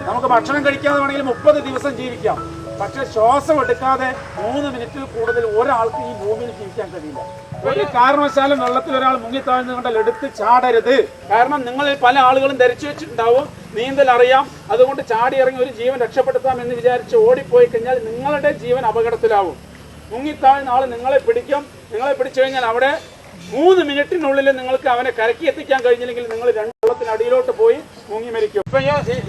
നമുക്ക് ഭക്ഷണം കഴിക്കാതെ വേണമെങ്കിൽ 30 ദിവസം ജീവിക്കാം. പക്ഷെ ശ്വാസം എടുക്കാതെ 3 മിനിറ്റിൽ കൂടുതൽ ഒരാൾക്ക് ഈ ഭൂമിയിൽ ജീവിക്കാൻ കഴിയില്ല. ഒരു കാരണവശാലും വെള്ളത്തിൽ ഒരാൾ മുങ്ങിത്താഴ്ന്നു കണ്ടാൽ എടുത്ത് ചാടരുത്. കാരണം നിങ്ങളിൽ പല ആളുകളും ധരിച്ചു വെച്ചിട്ടുണ്ടാവും നീന്തൽ അറിയാം, അതുകൊണ്ട് ചാടി ഇറങ്ങി ഒരു ജീവൻ രക്ഷപ്പെടുത്താം എന്ന് വിചാരിച്ച് ഓടിപ്പോയി കഴിഞ്ഞാൽ നിങ്ങളുടെ ജീവൻ അപകടത്തിലാവും. മുങ്ങിത്താഴ്ന്ന ആൾ നിങ്ങളെ പിടിക്കും. നിങ്ങളെ പിടിച്ചു കഴിഞ്ഞാൽ അവിടെ 3 മിനിറ്റിനുള്ളിൽ നിങ്ങൾക്ക് അവനെ കരക്കി എത്തിക്കാൻ കഴിഞ്ഞില്ലെങ്കിൽ നിങ്ങൾ 2 വെള്ളത്തിനടിയിലോട്ട് പോയി മുങ്ങി മരിക്കും. ഇപ്പൊ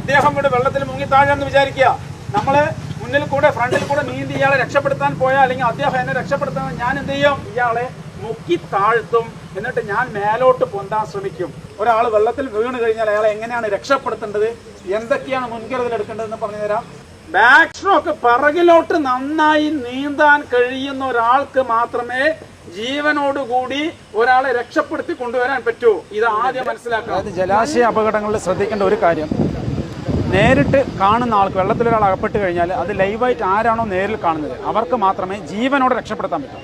ഇദ്ദേഹം ഇവിടെ വെള്ളത്തിൽ മുങ്ങി താഴെന്ന് വിചാരിക്കുക. നമ്മള് മുന്നിൽ കൂടെ ഫ്രണ്ടിൽ കൂടെ നീന്തി ഇയാളെ രക്ഷപ്പെടുത്താൻ പോയാൽ, അല്ലെങ്കിൽ അദ്ദേഹം എന്നെ രക്ഷപ്പെടുത്താൻ, ഞാൻ എന്ത് ചെയ്യും? ഇയാളെ മുക്കി താഴ്ത്തും. എന്നിട്ട് ഞാൻ മേലോട്ട് പൊന്താൻ ശ്രമിക്കും. ഒരാൾ വെള്ളത്തിൽ വീണ് കഴിഞ്ഞാൽ അയാളെ എങ്ങനെയാണ് രക്ഷപ്പെടുത്തേണ്ടത്, എന്തൊക്കെയാണ് മുൻകരുതൽ എടുക്കേണ്ടതെന്ന് പറഞ്ഞു തരാം. ബാക്ക് സ്ട്രോക്ക്, പിറകിലോട്ട് നന്നായി നീന്താൻ കഴിയുന്ന ഒരാൾക്ക് മാത്രമേ ജീവനോടുകൂടി ഒരാളെ രക്ഷപ്പെടുത്തി കൊണ്ടുവരാൻ പറ്റൂ. ഇത് ആദ്യം മനസ്സിലാക്കാം. അതായത് ജലാശയ അപകടങ്ങളിൽ ശ്രദ്ധിക്കേണ്ട ഒരു കാര്യം, നേരിട്ട് കാണുന്ന ആൾക്ക് വെള്ളത്തിലൊരാൾ അകപ്പെട്ട് കഴിഞ്ഞാൽ അത് ലൈവായിട്ട് ആരാണോ നേരിൽ കാണുന്നത് അവർക്ക് മാത്രമേ ജീവനോടെ രക്ഷപ്പെടുത്താൻ പറ്റൂ.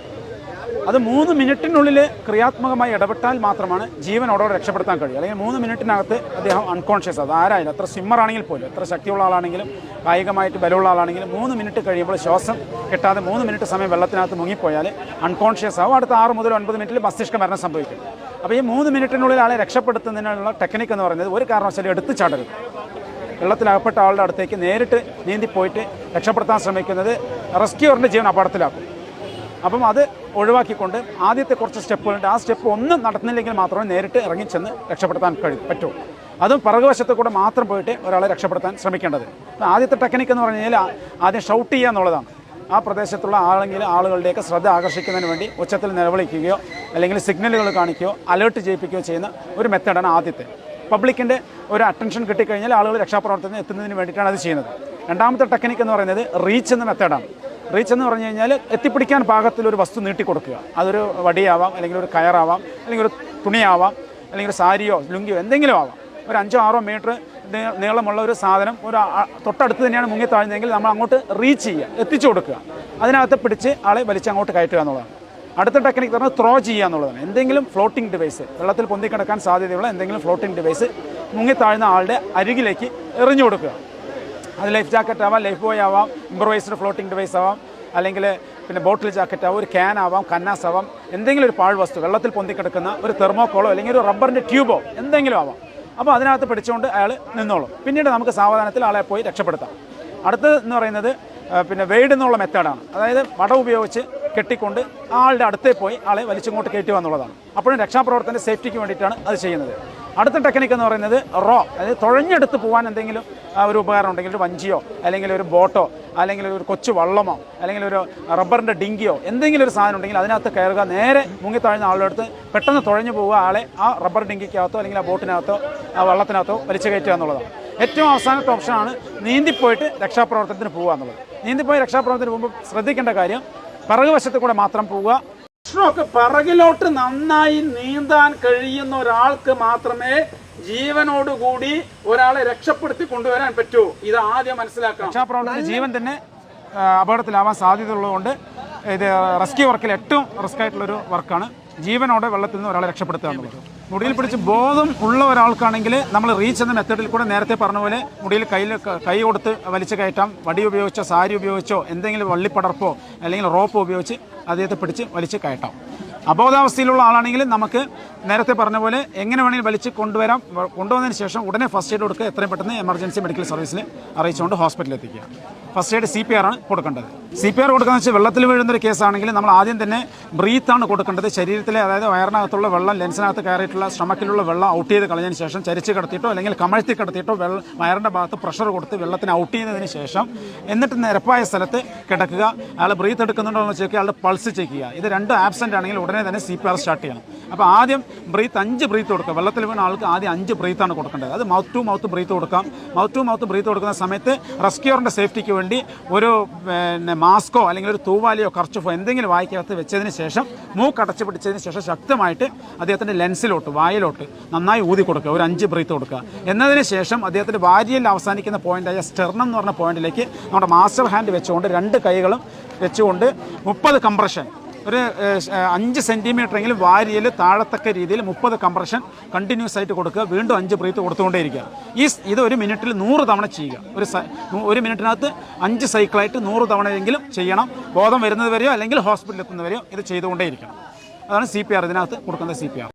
അത് 3 മിനിറ്റിനുള്ളിൽ ക്രിയാത്മകമായി ഇടപെട്ടാൽ മാത്രമാണ് ജീവനോടെ രക്ഷപ്പെടുത്താൻ കഴിയും. അല്ലെങ്കിൽ 3 മിനിറ്റിനകത്ത് അദ്ദേഹം അൺകോൺഷ്യസ്, അത് ആരായാലും, എത്ര സ്വിമ്മർ ആണെങ്കിൽ പോലും, എത്ര ശക്തിയുള്ള ആളാണെങ്കിലും കായികമായിട്ട് ബലമുള്ള ആളാണെങ്കിലും 3 മിനിറ്റ് കഴിയുമ്പോൾ ശ്വാസം കിട്ടാതെ 3 മിനിറ്റ് സമയം വെള്ളത്തിനകത്ത് മുങ്ങിപ്പോയാൽ അൺകോൺഷ്യസ് ആവും. അടുത്ത 6 മുതൽ 9 മിനിറ്റിൽ മസ്തിഷ്ക മരണം സംഭവിക്കും. അപ്പോൾ ഈ 3 മിനിറ്റിനുള്ളിൽ ആളെ രക്ഷപ്പെടുത്തുന്നതിനുള്ള ടെക്നിക്ക് എന്ന് പറയുന്നത് ഒരു കാരണവശാലും എടുത്ത് ചാടരുത്. വെള്ളത്തിലകപ്പെട്ട ആളുടെ അടുത്തേക്ക് നേരിട്ട് നീന്തിപ്പോയിട്ട് രക്ഷപ്പെടുത്താൻ ശ്രമിക്കുന്നത് റെസ്ക്യൂറിൻ്റെ ജീവൻ അപകടത്തിലാക്കും. അപ്പം അത് ഒഴിവാക്കിക്കൊണ്ട് ആദ്യത്തെ കുറച്ച് സ്റ്റെപ്പുകളുണ്ട്. ആ സ്റ്റെപ്പ് ഒന്നും നടത്തുന്നില്ലെങ്കിൽ മാത്രമേ നേരിട്ട് ഇറങ്ങിച്ചെന്ന് രക്ഷപ്പെടുത്താൻ പറ്റൂ. അതും പിറകുവശത്ത് കൂടെ മാത്രം പോയിട്ട് ഒരാളെ രക്ഷപ്പെടുത്താൻ ശ്രമിക്കേണ്ടത്. ആദ്യത്തെ ടെക്നിക്ക് എന്ന് പറഞ്ഞു കഴിഞ്ഞാൽ ആദ്യം ഷൗട്ട് ചെയ്യുക എന്നുള്ളതാണ്. ആ പ്രദേശത്തുള്ള ആളുകളുടെയൊക്കെ ശ്രദ്ധ ആകർഷിക്കുന്നതിന് വേണ്ടി ഉച്ചത്തിൽ നിലവിളിക്കുകയോ അല്ലെങ്കിൽ സിഗ്നലുകൾ കാണിക്കുകയോ അലേർട്ട് ചെയ്യിപ്പിക്കുകയോ ചെയ്യുന്ന ഒരു മെത്തേഡാണ് ആദ്യത്തെ. പബ്ലിക്കിൻ്റെ ഒരു അറ്റൻഷൻ കിട്ടിക്കഴിഞ്ഞാൽ ആളുകൾ രക്ഷാപ്രവർത്തനത്തിന് എത്തുന്നതിന് വേണ്ടിയിട്ടാണ് അത് ചെയ്യുന്നത്. രണ്ടാമത്തെ ടെക്നിക്ക് എന്ന് പറയുന്നത് റീച്ച് എന്ന മെത്തേഡാണ്. റീച്ച് എന്ന് പറഞ്ഞു കഴിഞ്ഞാൽ എത്തിപ്പിടിക്കാൻ പാകത്തിലൊരു വസ്തു നീട്ടിക്കൊടുക്കുക. അതൊരു വടിയാവാം, അല്ലെങ്കിൽ ഒരു കയറാവാം, അല്ലെങ്കിൽ ഒരു തുണിയാവാം, അല്ലെങ്കിൽ ഒരു സാരിയോ ലുങ്കിയോ എന്തെങ്കിലും ആവാം. ഒരു 5-6 മീറ്റർ നീളമുള്ള ഒരു സാധനം ഒരു തൊട്ടടുത്ത് തന്നെയാണ് മുങ്ങി താഴ്ന്നതെങ്കിൽ നമ്മൾ അങ്ങോട്ട് റീച്ച് ചെയ്യുക, എത്തിച്ചു കൊടുക്കുക. അതിനകത്ത് പിടിച്ച് ആളെ വലിച്ച് അങ്ങോട്ട് കയറ്റുക എന്നുള്ളതാണ്. അടുത്ത ടെക്നിക്ക് പറഞ്ഞാൽ ത്രോ ചെയ്യുക എന്നുള്ളതാണ്. എന്തെങ്കിലും ഫ്ലോട്ടിംഗ് ഡിവൈസ്, വെള്ളത്തിൽ പൊന്തിക്കിടക്കാൻ സാധ്യതയുള്ള എന്തെങ്കിലും ഫ്ലോട്ടിംഗ് ഡിവൈസ് മുങ്ങിത്താഴ്ന്ന ആളുടെ അരികിലേക്ക് എറിഞ്ഞു കൊടുക്കുക. അത് ലൈഫ് ജാക്കറ്റ് ആവാം, ലൈഫ് ബോയ് ആവാം, ഇംപ്രവൈസ്ഡ് ഫ്ലോട്ടിംഗ് ഡിവൈസ് ആവാം, അല്ലെങ്കിൽ പിന്നെ ബോട്ടിൽ ജാക്കറ്റ് ആവാം, ഒരു ക്യാൻ ആവാം, കന്നാസ് ആവാം, എന്തെങ്കിലും ഒരു പാഴ്വസ്തു വെള്ളത്തിൽ പൊന്തിക്കിടക്കുന്ന ഒരു തെർമോക്കോളോ അല്ലെങ്കിൽ ഒരു റബ്ബറിൻ്റെ ട്യൂബോ എന്തെങ്കിലും ആവാം. അപ്പോൾ അതിനകത്ത് പിടിച്ചുകൊണ്ട് അയാൾ നിന്നോളും. പിന്നീട് നമുക്ക് സാവധാനത്തിൽ ആളെ പോയി രക്ഷപ്പെടുത്താം. അടുത്തത് എന്ന് പറയുന്നത് പിന്നെ വെയ്ഡ് എന്നുള്ള മെത്തേഡാണ്. അതായത് വട ഉപയോഗിച്ച് കെട്ടിക്കൊണ്ട് ആളുടെ അടുത്തേ പോയി ആളെ വലിച്ചിങ്ങോട്ട് കയറ്റുക എന്നുള്ളതാണ്. അപ്പോഴും രക്ഷാപ്രവർത്തനത്തിൻ്റെ സേഫ്റ്റിക്ക് വേണ്ടിയിട്ടാണ് അത് ചെയ്യുന്നത്. അടുത്ത ടെക്നിക്ക് എന്ന് പറയുന്നത് റോ, അതായത് തുഴഞ്ഞെടുത്ത് പോകാൻ എന്തെങ്കിലും ഒരു ഉപകരണം ഉണ്ടെങ്കിൽ, ഒരു വഞ്ചിയോ അല്ലെങ്കിൽ ഒരു ബോട്ടോ അല്ലെങ്കിൽ ഒരു കൊച്ചു വള്ളമോ അല്ലെങ്കിൽ ഒരു റബ്ബറിൻ്റെ ഡിങ്കിയോ എന്തെങ്കിലും ഒരു സാധനം ഉണ്ടെങ്കിൽ അതിനകത്ത് കയറുക, നേരെ മുങ്ങിത്താഴ്ന്ന ആളുടെ അടുത്ത് പെട്ടെന്ന് തുഴഞ്ഞു പോവുക, ആളെ ആ റബ്ബർ ഡിങ്കിക്കകത്തോ അല്ലെങ്കിൽ ആ ബോട്ടിനകത്തോ ആ വള്ളത്തിനകത്തോ വലിച്ചു കയറ്റുക എന്നുള്ളതാണ്. ഏറ്റവും അവസാനത്തെ ഓപ്ഷനാണ് നീന്തിപ്പോയിട്ട് രക്ഷാപ്രവർത്തനത്തിന് പോകുക എന്നുള്ളത്. നീന്തിപ്പോയി രക്ഷാപ്രവർത്തനത്തിന് പോകുമ്പോൾ ശ്രദ്ധിക്കേണ്ട കാര്യം, പിറകുവശത്ത് കൂടെ മാത്രം പോവുക. പിറകിലോട്ട് നന്നായി നീന്താൻ കഴിയുന്ന ഒരാൾക്ക് മാത്രമേ ജീവനോടുകൂടി ഒരാളെ രക്ഷപ്പെടുത്തി കൊണ്ടുവരാൻ പറ്റൂ. ഇത് ആദ്യം മനസ്സിലാക്കണം. രക്ഷാപ്രവർത്തന ജീവൻ തന്നെ അപകടത്തിലാവാൻ സാധ്യതയുള്ളതുകൊണ്ട് ഇത് റെസ്ക്യൂ വർക്കിൽ ഏറ്റവും റിസ്ക് ആയിട്ടുള്ളൊരു വർക്കാണ് ജീവനോടെ വെള്ളത്തിൽ നിന്ന് ഒരാളെ രക്ഷപ്പെടുത്തുക എന്നുള്ളത്. മുടിയിൽ പിടിച്ച് ബോധം ഉള്ള ഒരാൾക്കാണെങ്കിൽ നമ്മൾ റീച്ച് എന്ന മെത്തേഡിൽ കൂടെ നേരത്തെ പറഞ്ഞ പോലെ മുടിയിൽ കൈ കൊടുത്ത് വലിച്ചു കയറ്റാം. വടി ഉപയോഗിച്ചോ സാരി ഉപയോഗിച്ചോ എന്തെങ്കിലും വള്ളിപ്പടർപ്പോ അല്ലെങ്കിൽ റോപ്പോ ഉപയോഗിച്ച് അദ്ദേഹത്തെ പിടിച്ച് വലിച്ച് കയറ്റാം. അബോധാവസ്ഥയിലുള്ള ആളാണെങ്കിൽ നമുക്ക് നേരത്തെ പറഞ്ഞ പോലെ എങ്ങനെ വേണമെങ്കിലും വലിച്ച് കൊണ്ടുവരാം. കൊണ്ടുവന്നതിന് ശേഷം ഉടനെ ഫസ്റ്റ് എയ്ഡ് കൊടുക്കുക. എത്രയും പെട്ടെന്ന് എമർജൻസി മെഡിക്കൽ സർവീസിൽ അറിയിച്ചുകൊണ്ട് ഹോസ്പിറ്റലിൽ എത്തിക്കുക. ഫസ്റ്റ് എയ്ഡ് CPR ആണ് കൊടുക്കേണ്ടത്. CPR കൊടുക്കുക വെച്ചാൽ വെള്ളത്തിൽ വീഴുന്നൊരു കേസാണെങ്കിൽ നമ്മൾ ആദ്യം തന്നെ ബ്രീത്താണ് കൊടുക്കേണ്ടത്. ശരീരത്തിലെ, അതായത് വയറിനകത്തുള്ള വെള്ളം, ലെൻസിനകത്ത് കയറിയിട്ടുള്ള സ്റ്റമക്കിലുള്ള വെള്ളം ഔട്ട് ചെയ്ത് കളഞ്ഞതിന് ശേഷം ചരിച്ച് കിടത്തിയിട്ടോ അല്ലെങ്കിൽ കമഴ്ത്തി കിടത്തിയിട്ടോ വയറിൻ്റെ ഭാഗത്ത് പ്രഷർ കൊടുത്ത് വെള്ളത്തിന് ഔട്ട് ചെയ്യുന്നതിന് ശേഷം എന്നിട്ട് നിരപ്പായ സ്ഥലത്ത് കിടക്കുക. അയാൾ ബ്രീത്ത് എടുക്കുന്നുണ്ടോ എന്ന് ചെക്ക് ചെയ്യുക, അയാളുടെ പൾസ് ചെക്ക് ചെയ്യുക. ഇത് രണ്ടും ആബ്സെൻ്റ് ആണെങ്കിൽ ഉടനെ തന്നെ CPR സ്റ്റാർട്ട് ചെയ്യണം. അപ്പോൾ ആദ്യം 5 ബ്രീത്ത് കൊടുക്കുക. വെള്ളത്തിൽ വീണ ആൾക്ക് ആദ്യം 5 ബ്രീത്താണ് കൊടുക്കേണ്ടത്. അത് മൗത്ത് ടു മൗത്ത് ബ്രീത്ത് കൊടുക്കാം. മൗത്ത് ടു മൗത്ത് ബ്രീത്ത് കൊടുക്കുന്ന സമയത്ത് റെസ്ക്യൂറിൻ്റെ സേഫ്റ്റിക്ക് വേണ്ടി ഒരു മാസ്കോ അല്ലെങ്കിൽ ഒരു തൂവാലിയോ കർച്ചഫോ എന്തെങ്കിലും വായിക്കകത്ത് വെച്ചതിന് ശേഷം മൂക്കടച്ച് പിടിച്ചതിന് ശേഷം ശക്തമായിട്ട് അദ്ദേഹത്തിൻ്റെ ലെൻസിലോട്ട്, വായിലോട്ട് നന്നായി ഊതി കൊടുക്കുക. ഒരു 5 ബ്രീത്ത് കൊടുക്കുക. എന്നതിന് ശേഷം അദ്ദേഹത്തിൻ്റെ വാരിയിൽ അവസാനിക്കുന്ന പോയിൻ്റായ സ്റ്റെർണം എന്ന് പറഞ്ഞ പോയിന്റിലേക്ക് നമ്മുടെ മാസ്റ്റർ ഹാൻഡ് വെച്ചുകൊണ്ട് 2 കൈകളും വെച്ചുകൊണ്ട് 30 കംപ്രഷൻ ഒരു 5 സെൻറ്റിമീറ്ററെങ്കിലും വാരിയിൽ താഴത്തക്ക രീതിയിൽ 30 കംപ്രഷൻ കണ്ടിന്യൂസ് ആയിട്ട് കൊടുക്കുക. വീണ്ടും 5 ബ്രീത്ത് കൊടുത്തുകൊണ്ടേയിരിക്കുക. ഇത് 1 മിനിറ്റിൽ 100 തവണ ചെയ്യുക. ഒരു മിനിറ്റിനകത്ത് 5 സൈക്കിളായിട്ട് 100 തവണയെങ്കിലും ചെയ്യണം. ബോധം വരുന്നത് വരെയോ അല്ലെങ്കിൽ ഹോസ്പിറ്റലിൽ എത്തുന്നവരെയോ ഇത് ചെയ്തുകൊണ്ടേയിരിക്കണം. അതാണ് CPR, ഇതിനകത്ത് കൊടുക്കുന്ന CPR.